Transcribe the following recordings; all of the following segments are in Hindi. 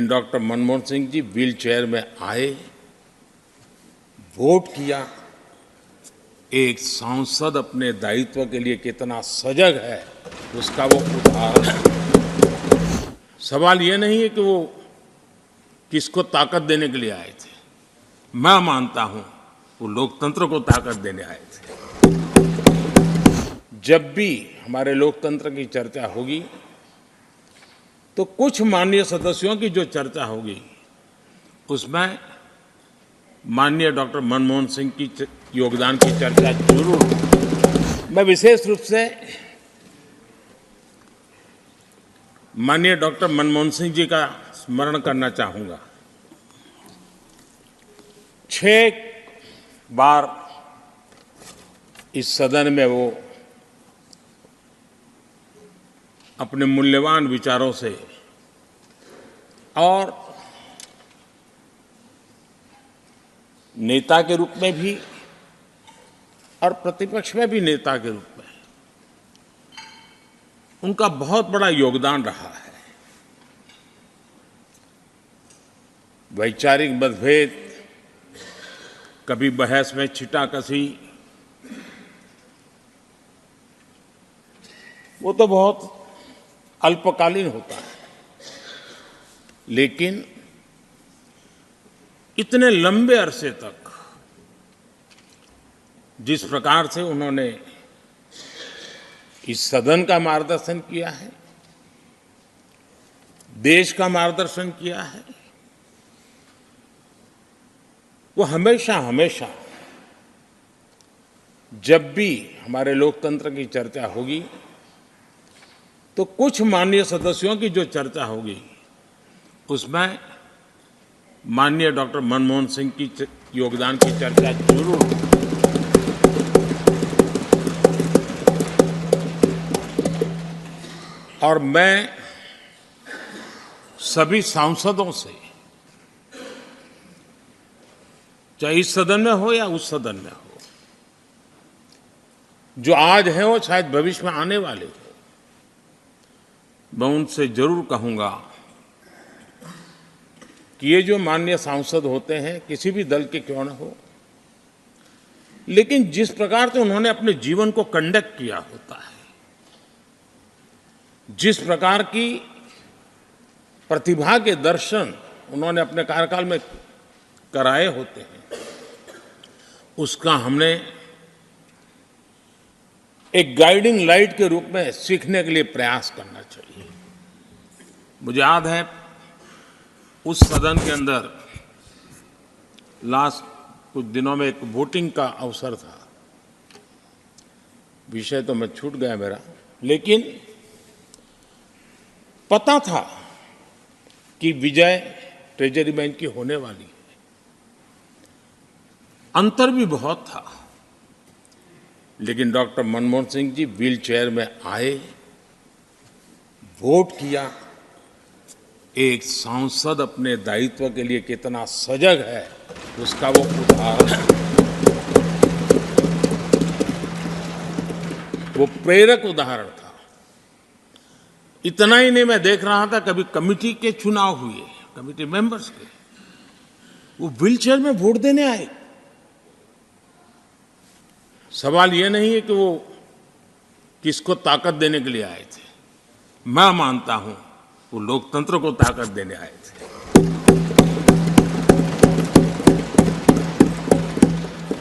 Doctor Manmohan Singh ji wheel chair में आए, वोट किया। एक सांसद अपने दायित्व के लिए कितना सजग है उसका वो उदाहरण है। सवाल ये नहीं है कि वो किसको ताकत देने के लिए आए थे। मैं मानता हूं वो लोकतंत्र को ताकत देने आए थे। जब भी हमारे लोकतंत्र की चर्चा होगी तो कुछ माननीय सदस्यों की जो चर्चा होगी उसमें माननीय डॉक्टर मनमोहन सिंह की योगदान की चर्चा जरूर होगी। मैं विशेष रूप से माननीय डॉक्टर मनमोहन सिंह जी का स्मरण करना चाहूंगा। 6 बार इस सदन में वो अपने मूल्यवान विचारों से और नेता के रूप में भी और प्रतिपक्ष में भी नेता के रूप में उनका बहुत बड़ा योगदान रहा है। वैचारिक मतभेद, कभी बहस में छिटाकशी, वो तो बहुत अल्पकालीन होता है, लेकिन इतने लंबे अरसे तक जिस प्रकार से उन्होंने इस सदन का मार्गदर्शन किया है, देश का मार्गदर्शन किया है, वो हमेशा हमेशा जब भी हमारे लोकतंत्र की चर्चा होगी तो कुछ माननीय सदस्यों की जो चर्चा होगी उसमें माननीय डॉक्टर मनमोहन सिंह की योगदान की चर्चा जरूर होगी। और मैं सभी सांसदों से, चाहे इस सदन में हो या उस सदन में हो, जो आज है वो शायद भविष्य में आने वाले हो, मैं उनसे जरूर कहूंगा कि ये जो माननीय सांसद होते हैं किसी भी दल के क्यों न हो, लेकिन जिस प्रकार से उन्होंने अपने जीवन को कंडक्ट किया होता है, जिस प्रकार की प्रतिभा के दर्शन उन्होंने अपने कार्यकाल में कराए होते हैं, उसका हमने एक गाइडिंग लाइट के रूप में सीखने के लिए प्रयास करना चाहिए। मुझे याद है उस सदन के अंदर लास्ट कुछ दिनों में एक वोटिंग का अवसर था, विषय तो मैं छूट गया मेरा, लेकिन पता था कि विजय ट्रेजरी बैंक की होने वाली है। अंतर भी बहुत था, लेकिन doctor Manmohan Singh ji wheel chair में आए, वोट किया। एक सांसद अपने दायित्व के लिए कितना सजग है उसका वो उदाहरण है। वो प्रेरक उदाहरण था। इतना ही नहीं, मैं देख रहा था कभी कमेटी के चुनाव हुए, कमेटी मेंबर्स के, वो व्हील चेयर में वोट देने आए। सवाल ये नहीं है कि वो किसको ताकत देने के लिए आए थे। मैं मानता हूं वो लोकतंत्र को ताकत देने आए थे।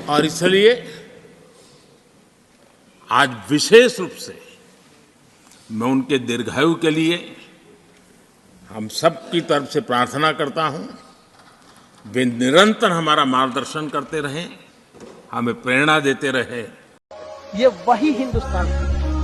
और इसलिए आज विशेष रूप से मैं उनके दीर्घायु के लिए हम सब की तरफ से प्रार्थना करता हूं। वे निरंतर हमारा मार्गदर्शन करते रहें, हमें प्रेरणा देते रहे। ये वही हिंदुस्तान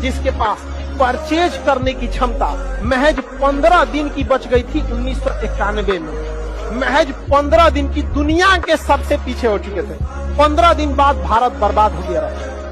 जिसके पास परचेज करने की क्षमता महज 15 दिन की बच गई थी 1991 में। महज 15 दिन की दुनिया के सबसे पीछे हो चुके थे। 15 दिन बाद भारत बर्बाद हो गया।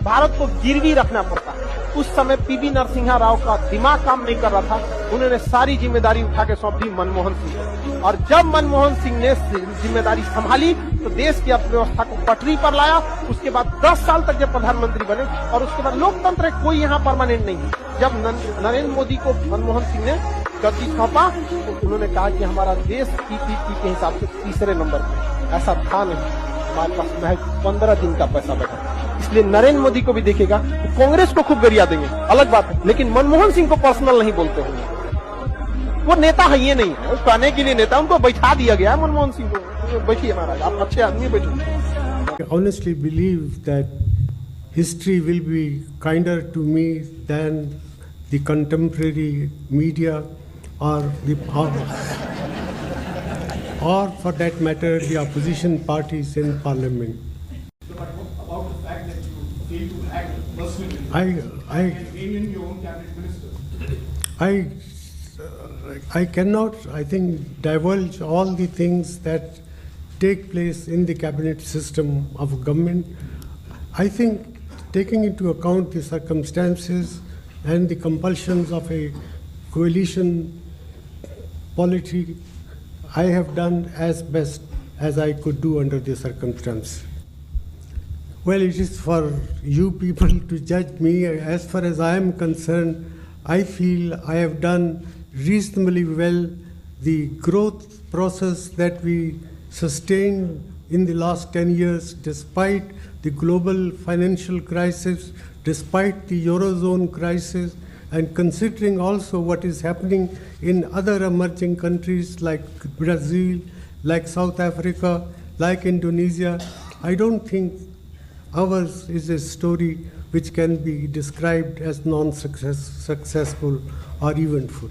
भारत को गिरवी रखना पड़ता। उस समय पीवी नरसिम्हा राव का दिमाग काम नहीं कर रहा था। उन्होंने सारी जिम्मेदारी उठा के सौंप दी मनमोहन सिंह, और जब मनमोहन सिंह ने जिम्मेदारी संभाली तो देश की अर्थव्यवस्था को पटरी पर लाया, उसके बाद 10 साल तक जब प्रधानमंत्री बने, और उसके बाद लोकतंत्र कोई यहाँ परमानेंट नहीं है। जब नरेंद्र मोदी को मनमोहन सिंह ने गद्दी सौंपा तो उन्होंने कहा कि हमारा देश पीपीपी के हिसाब से तीसरे नंबर पर, ऐसा था नहीं, हमारे पास महज 15 दिन का पैसा बैठा। इसलिए नरेंद्र मोदी को भी देखेगा तो कांग्रेस को खूब गरिया देंगे, अलग बात है, लेकिन मनमोहन सिंह को पर्सनल नहीं बोलते होंगे। वो नेता है, ये नहीं है, कहने के लिए नेता, उनको बैठा दिया गया है मनमोहन सिंह को, बैठिए महाराज, आप अच्छे आदमी बैठिए। I honestly believe that history will be kinder to me than the contemporary media or for that matter the opposition parties in parliament. About the fact that you failed to act personally and rein in your own cabinet minister. I cannot, I think, divulge all the things that take place in the cabinet system of government. I think, taking into account the circumstances and the compulsions of a coalition polity, I have done as best as I could do under the circumstance. Well, it is for you people to judge me. As far as I am concerned, I feel I have done reasonably well. The growth process that we sustained in the last 10 years, despite the global financial crisis, despite the Eurozone crisis, and considering also what is happening in other emerging countries like Brazil, like South Africa, like Indonesia, I don't think ours is a story which can be described as non-successful or eventful.